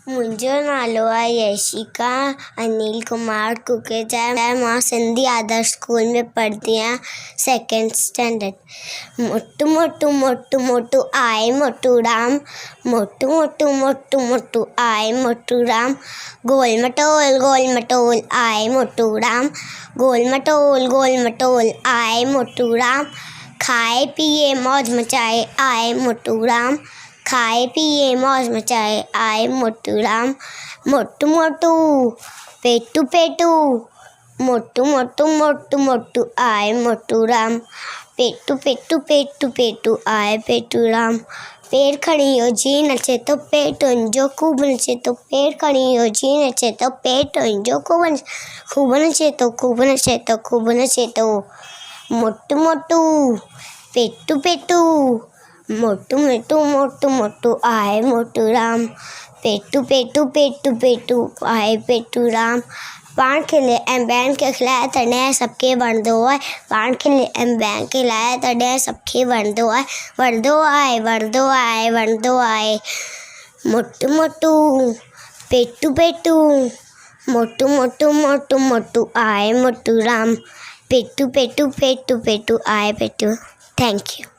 मुंहिंजो नालो आहे यशिका अनिल कुमार कुकरेजा। मां सिंधी आदर्श स्कूल में पढ़दी आहियां, सेकेंड स्टैंडर्ड। मोटू मोटू मोटू मोटू आए मोटू राम, मोटू मोटू मोटू मोटू आए मोटू राम। गोल मटोल आए मोटू राम, गोल मटोल आए मोटू राम। खाए पिए मौज मचाए आए मोटू राम, खाए पिए मौज मचाए आए मोटू राम। मोटू मोटू पेटू पेटू, मोटू मोटू मोटू मोटू आए मोटू राम। पेटू पेटू पेटू पेटू आए पेटू राम। पेड़ खड़ी जी नचे तो पेट जो खूब नचे तो पेड़ खड़ी जी नचे तो पेट जो खूब नचे तो खूब नचे तो खूब नचे तो। मोटू मोटू पेटू पेटू, मोटू मोटू मोटू मोटू आए मोटू राम। पेटू पेटू पेटू पेटू आए पेटू राम। पाण खिले ऐं ॿियनि खे खिलाए तॾहिं सबके वणंदो आहे, पाण खिले ऐं ॿियनि खे खिलाए तॾहिं सबके वणंदो आहे, वणंदो आहे वणंदो आहे वणंदो आहे। मोटू मोटू पेटू पेटू, मोटू मोटू मोटू मोटू आए मोटू राम। पेटू पेटू पेटू पेटू आए पेटू। Thank you.